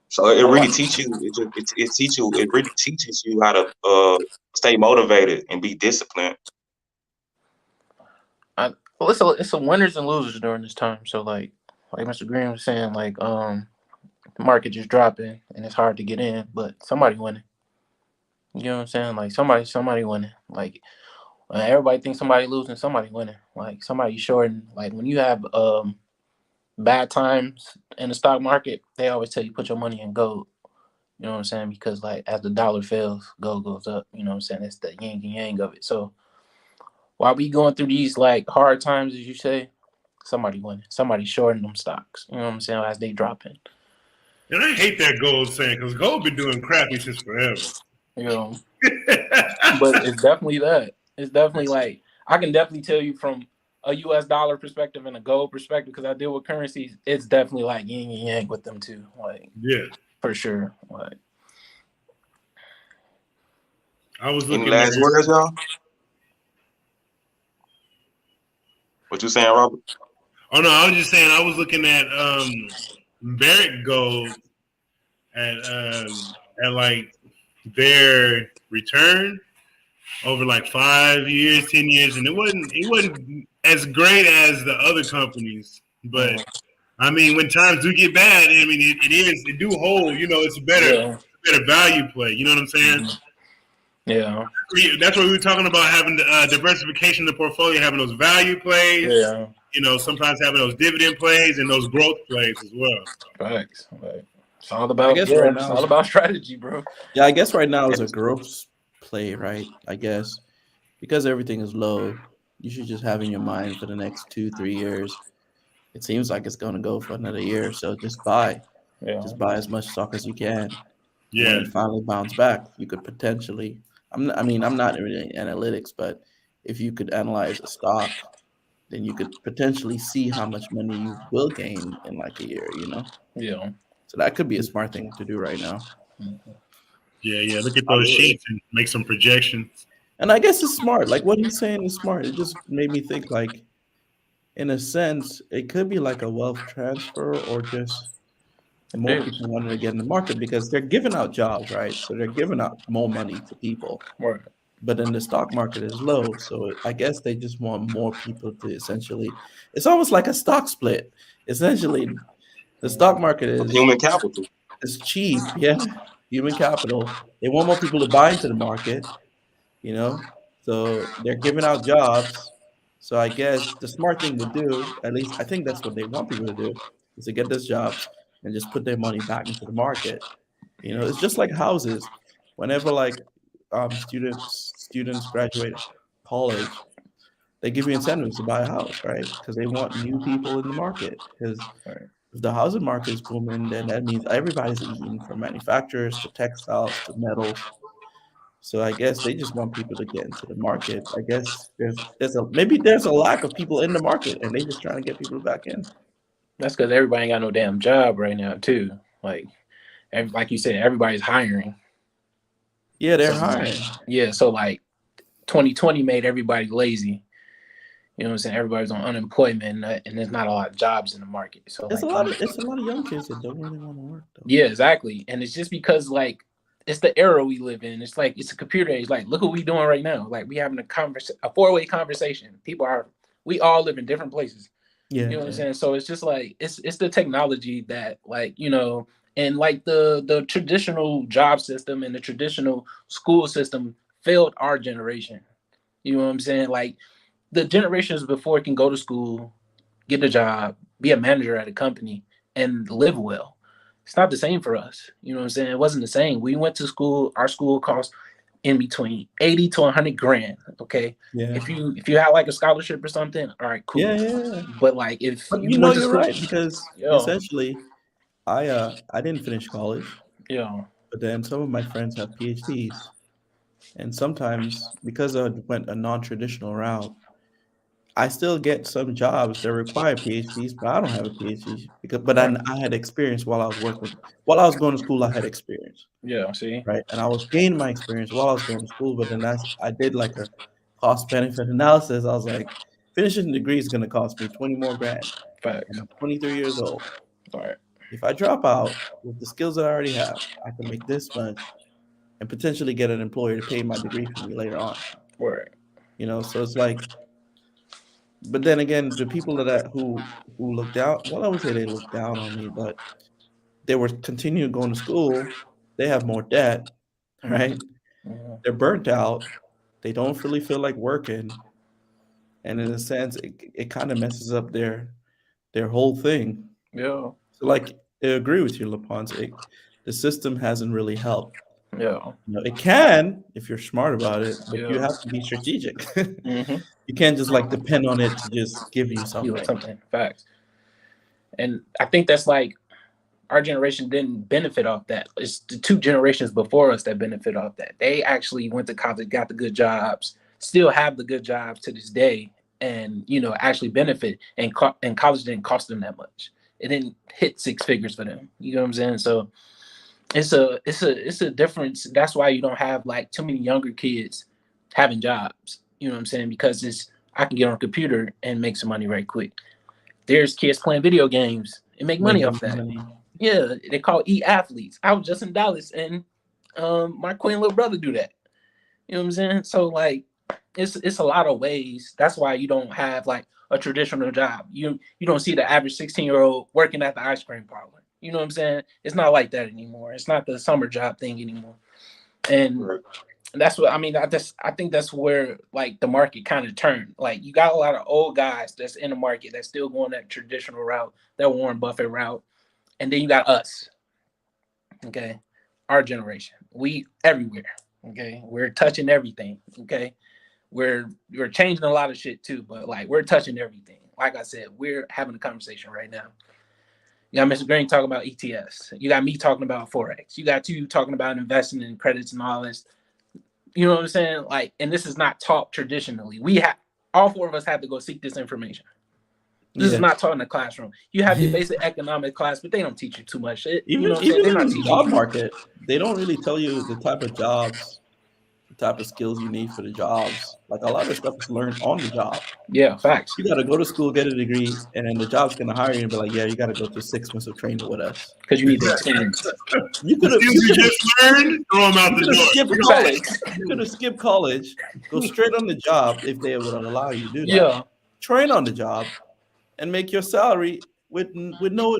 So it I really like. teach you. It really teaches you how to stay motivated and be disciplined. Well, it's a winners and losers during this time. So like Mr. Green was saying, like the market just dropping and it's hard to get in, but somebody winning. You know what I'm saying? Like somebody winning. Like Everybody thinks somebody losing, somebody winning. Like somebody shorting. Like when you have bad times in the stock market, they always tell you put your money in gold. You know what I'm saying? Because like as the dollar fails, gold goes up. You know what I'm saying? It's the yin and yang of it. So while we going through these like hard times, as you say, somebody winning, somebody shorting them stocks. You know what I'm saying? As they dropping. And I hate that gold saying because gold been doing crappy since forever. You know, but it's definitely that. It's definitely like I can definitely tell you from a U.S. dollar perspective and a gold perspective because I deal with currencies. It's definitely like yin and yang with them too. Like Yeah, for sure. Like I was Any looking at. last words, y'all? What you saying, Robert? Oh no, I was just saying I was looking at Barrick Gold at like their return over like 5 years, 10 years, and it wasn't as great as the other companies. But I mean, when times do get bad, I mean it do hold. You know, it's a yeah, better value play. You know what I'm saying? yeah, That's what we were talking about having the diversification of the portfolio, having those value plays. yeah. You know, sometimes having those dividend plays and those growth plays as well. Facts. Like, it's all I about guess right it's now, all about strategy, bro. yeah, I guess right now is a growth play, right? I guess because everything is low, you should just have in your mind for the next 2, 3 years. It seems like it's gonna go for another year, so Yeah, just buy as much stock as you can, and when Yeah, it finally bounces back, you could potentially. I mean, I'm not really analytics, but if you could analyze a stock, then you could potentially see how much money you will gain in like a year. yeah. So that could be a smart thing to do right now. yeah. Look at I those would. sheets and make some projections. And I guess it's smart. Like what he's saying is smart. It just made me think like in a sense, it could be like a wealth transfer or just It more is. people wanting to get in the market because they're giving out jobs, right? So they're giving out more money to people. Right. But then the stock market is low. So I guess they just want more people to essentially, it's almost like a stock split. Essentially, the stock market Human capital. is cheap. Yeah. Human capital. They want more people to buy into the market, you know? So they're giving out jobs. So I guess the smart thing to do, at least I think that's what they want people to do, is to get those jobs and just put their money back into the market. It's just like houses. Whenever like students graduate college, they give you incentives to buy a house, right? Because they want new people in the market. Because Right. if the housing market is booming, then that means everybody's eating, from manufacturers to textiles to metals. So I guess they just want people to get into the market. I guess there's a lack of people in the market, and they just trying to get people back in. That's because everybody ain't got no damn job right now, too. Like you said, everybody's hiring. Yeah, So they're hiring. yeah, so like 2020 made everybody lazy. You know what I'm saying? Everybody's on unemployment, and there's not a lot of jobs in the market. So It's a like, lot of it's a lot of young kids that don't really want to work though. yeah, exactly. And it's just because like it's the era we live in. It's like it's a computer age. Like, look what we doing right now. Like we having a 4-way conversation. We all live in different places. Yeah, You know what I'm yeah. saying? So it's just like it's the technology that like, and like the traditional job system and the traditional school system failed our generation. You know what I'm saying? Like the generations before can go to school, get a job, be a manager at a company, and live well. It's not the same for us. You know what I'm saying? It wasn't the same. We went to school. Our school cost in between 80 to 100 grand. Okay, Yeah. if you had like a scholarship or something, all right, cool. Yeah, yeah, yeah. But like if But you went to you're school, right because yo, essentially I didn't finish college, yo, but then some of my friends have PhDs. And sometimes because I went a non-traditional route, I still get some jobs that require PhDs, but I don't have a PhD but right, I had experience while I was going to school, I had experience, yeah, see, right? And I was gaining my experience while I was going to school, but then I did like a cost benefit analysis. I was like, finishing the degree is going to cost me 20 more grand. And facts, I'm 23 years old. all right, If I drop out with the skills that I already have, I can make this much and potentially get an employer to pay my degree for me later on. right, So it's like, but then again, the people who look down, well, I would say they look down on me, but they were continuing going to school. They have more debt, mm-hmm. right? They're burnt out. they don't really feel like working, and in a sense, it kind of messes up their whole thing. Yeah. So, like, I agree with you, Laponce. The system hasn't really helped. Yeah. It can if you're smart about it, but you Yeah. have to be strategic. Mm-hmm. You can't just like depend on it to just give you something. Something. Facts. And I think that's like our generation didn't benefit off that. It's the two generations before us that benefit off that. They actually went to college, got the good jobs, still have the good jobs to this day, and actually benefit. And college didn't cost them that much. It didn't hit six figures for them. You know what I'm saying? So it's a difference. That's why you don't have like too many younger kids having jobs. You know what I'm saying? Because I can get on a computer and make some money right quick. There's kids playing video games and make money off that. Money. Yeah, they call e-athletes. I was just in Dallas, and my queen little brother do that. You know what I'm saying? So like, it's a lot of ways. That's why you don't have like a traditional job. You don't see the average 16-year-old working at the ice cream parlor. You know what I'm saying? It's not like that anymore. It's not the summer job thing anymore. And that's what I mean. I think that's where like the market kind of turned. Like you got a lot of old guys that's in the market that's still going that traditional route, that Warren Buffett route. And then you got us, okay? Our generation. We everywhere, okay? We're touching everything, okay? We're changing a lot of shit too, but like we're touching everything. Like I said, we're having a conversation right now. You got Mr. Green talking about ETFs. You got me talking about Forex. You got you talking about investing in credits and all this. You know what I'm saying? Like, and this is not taught traditionally. All four of us have to go seek this information. This is not taught in the classroom. You have your basic economic class, but they don't teach you too much shit. Even in the job market, they don't really tell you the type of jobs, the type of skills you need for the jobs. Like a lot of stuff is learned on the job. Yeah, facts. You got to go to school, get a degree, and then the job's going to hire you and be like, yeah, you got to go through 6 months of training with us. Because you need the experience. You could have just learned, throw them out the door. Skip college. You could have skipped college, go straight on the job if they would allow you to do that. Yeah. Train on the job and make your salary with minimal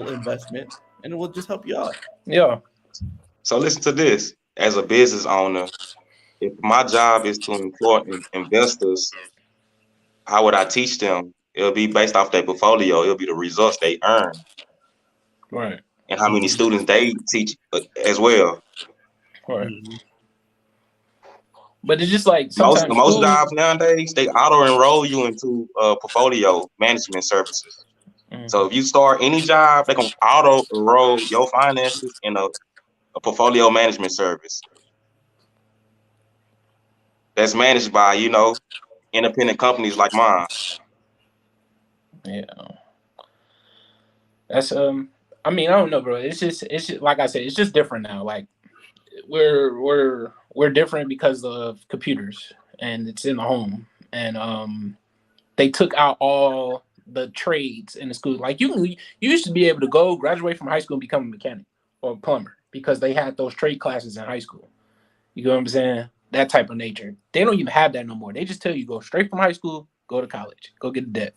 investment, and it will just help you out. Yeah. So listen to this. As a business owner, if my job is to employ investors, how would I teach them? It'll be based off their portfolio. It'll be the results they earn. Right. And how many students they teach as well. Right. But it's just like sometimes most jobs nowadays, they auto-enroll you into portfolio management services. Mm-hmm. So if you start any job, they're going to auto-enroll your finances in a portfolio management service that's managed by, independent companies like mine. Yeah. That's I mean, I don't know, bro. It's just like I said, it's just different now. Like we're different because of computers, and it's in the home, and they took out all the trades in the school. Like you used to be able to go graduate from high school and become a mechanic or a plumber because they had those trade classes in high school. You know what I'm saying? That type of nature. They don't even have that no more. They just tell you go straight from high school, go to college, go get a debt.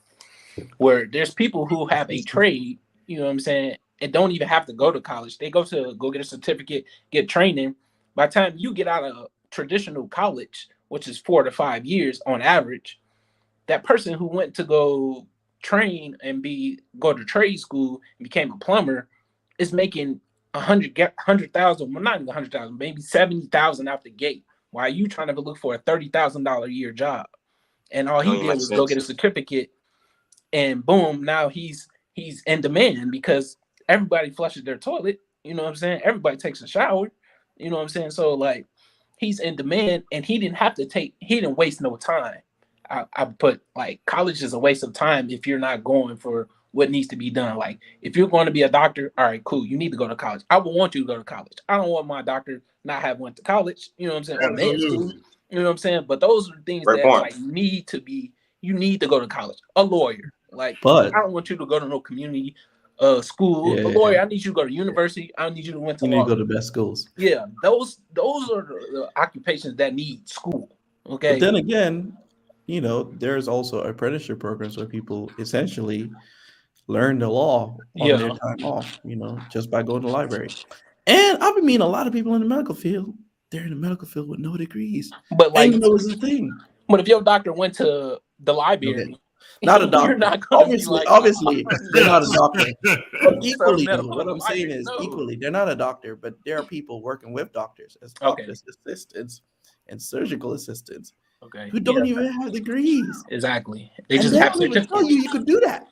Where there's people who have a trade, you know what I'm saying, and don't even have to go to college. They go get a certificate, get training. By the time you get out of traditional college, which is 4 to 5 years on average, that person who went to go train and go to trade school and became a plumber is making 100,000, well, not even 100,000, maybe 70,000 out the gate. Why are you trying to look for a $30,000 a year job? And all he did was go get a certificate, and boom, now he's in demand because everybody flushes their toilet. You know what I'm saying? Everybody takes a shower. You know what I'm saying? So like, he's in demand, and he didn't waste no time. I put like college is a waste of time if you're not going for what needs to be done. Like if you're going to be a doctor, all right, cool. You need to go to college. I would want you to go to college. I don't want my doctor not have went to college. You know what I'm saying? Or med school. You know what I'm saying? But those are things that like you need to go to college. A lawyer. Like, but I don't want you to go to no community school. A lawyer, I need you to go to university. I need you to went to law. You need to go to best schools. Yeah, those are the occupations that need school. Okay. But then again, there's also apprenticeship programs where people essentially learn the law on their time off, just by going to the library. And I've been meeting a lot of people in the medical field they're in the medical field with no degrees, But like, and that was the thing. but if your doctor went to the Okay. library, Not a you're doctor. not gonna be like, Obviously, they're not a doctor. But so equally, though, medical what in the I'm saying library. is No. equally, they're not a doctor, but there are people working with doctors as Okay. doctors, assistants, and surgical assistants Okay. who don't even have degrees, Exactly. They and just they have don't even tell certificates. you could do that.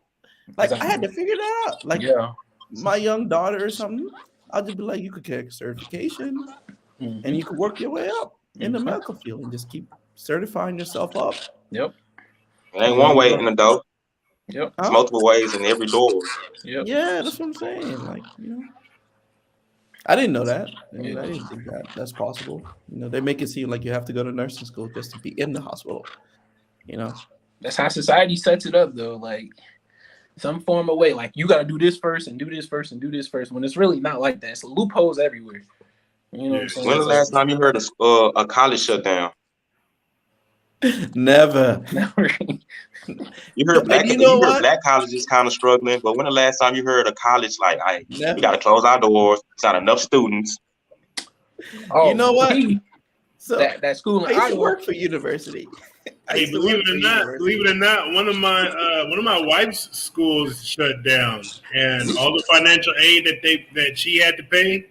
Like I had Exactly. to figure that out. Like Yeah. my young daughter or something, I'll just be like, you could get a certification, Mhm. and you could work your way up in the Mhm. medical field and just keep certifying yourself up. Yep. It ain't You know, one way in the door. Yep. It's huh? multiple ways in every door. Yep. Yeah, that's what I'm saying. Like, I didn't know that. I Yeah. didn't think that that's possible. They make it seem like you have to go to nursing school just to be in the hospital. That's how society sets it up, though. Like some form of way, like you got to do this first and do this first and do this first. When it's really not like that. It's loopholes everywhere. You know what I'm saying? When the last time you heard a college shut down? Never. Never. You heard black And you know you heard what? black colleges kind of struggling, but when the last time you heard a college like, "Hey, we Never. got to close our doors. It's not enough students." Oh, You know what? So that school in I used to Iowa. work for university. Hey, believe it or not, one of my wife's schools shut down, and all the financial aid that she had to pay,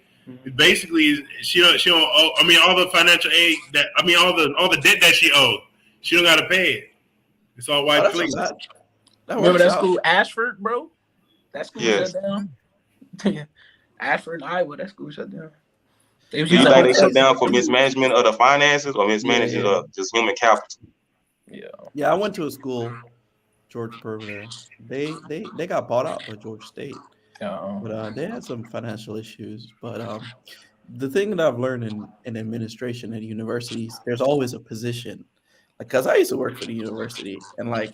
basically she don't owe. I mean, all the financial aid all the debt that she owed, she don't got to pay it. It's all Oh, wiped that's clean. not bad. That Remember works that out. school, Ashford, bro? That school Yes. shut down. Ashford, Iowa. That school shut down. They was Do you using think they shut hotels. down for mismanagement of the finances or mismanagement Yeah. of just human capital? Yeah, I went to a school, George Pervner. They got bought out by Georgia State, but they had some financial issues. But the thing that I've learned in administration at universities, there's always a position. Like, cause I used to work for the university, and like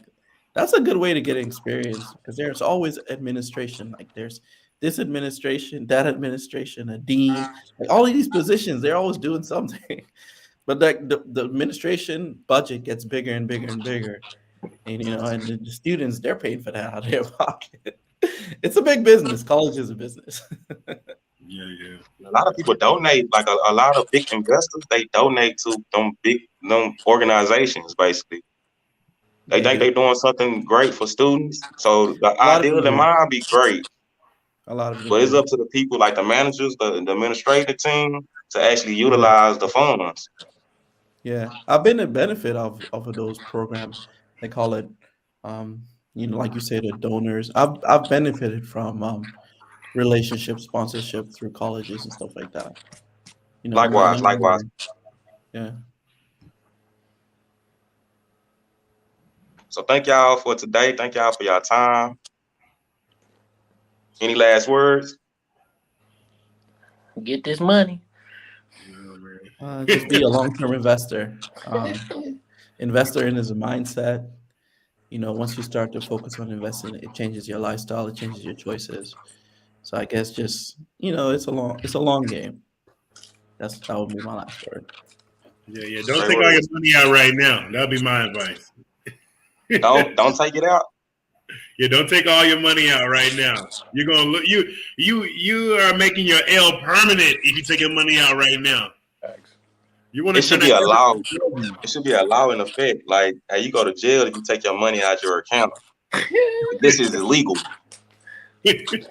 that's a good way to get experience because there's always administration. Like there's this administration, that administration, a dean, like all of these positions, they're always doing something. But like the administration budget gets bigger and bigger and bigger, and the students, they're paying for that out of their pocket. It's a big business. College is a business. Yeah. A lot of people donate, like a lot of big investors, they donate to them organizations. Basically, they They think do. they're doing something great for students. So the A lot of ideal people in do. mind be great, A lot of people but it's do. up to the people, like the managers, the administrative team, to actually Yeah. utilize the funds. Yeah, I've been a benefit of those programs. They call it, like you say, the donors. I've benefited from relationship sponsorship through colleges and stuff like that. My Likewise. younger, yeah. So thank y'all for today. Thank y'all for your time. Any last words? Get this money. Just be a long-term investor. Investor in is a mindset. Once you start to focus on investing, it changes your lifestyle, it changes your choices. So I guess just it's a long game. That would be my last word. Yeah. Don't Great take all your words. money out right now. That'll be my advice. Don't take it out. Yeah, don't take all your money out right now. You're gonna look you are making your L permanent if you take your money out right now. You want It to should turn be a law. that. It should be a law in effect. Like, hey, you go to jail if you take your money out your account. This is illegal. Any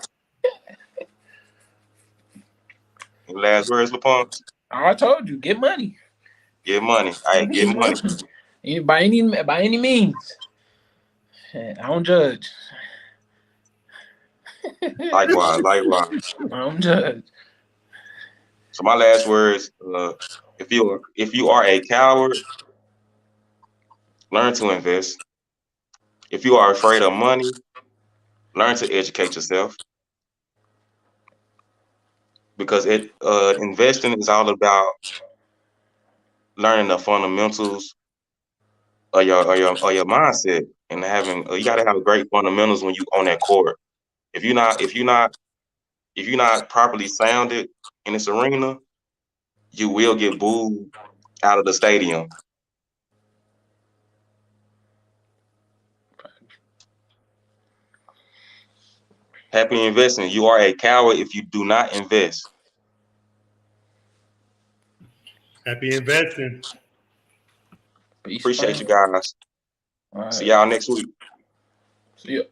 last words, LaPont? I told you, get money. Get money. Hey, get money. By any means. I don't judge. Likewise. I don't judge. So my last words: if you are a coward, learn to invest. If you are afraid of money, learn to educate yourself. Because investing is all about learning the fundamentals of your mindset and having you got to have great fundamentals when you on that court. If you're not properly sounded in this arena, you will get booed out of the stadium. Happy investing. You are a coward if you do not invest. Happy investing. Peace, Appreciate man. you guys. All right. See y'all next week. See ya.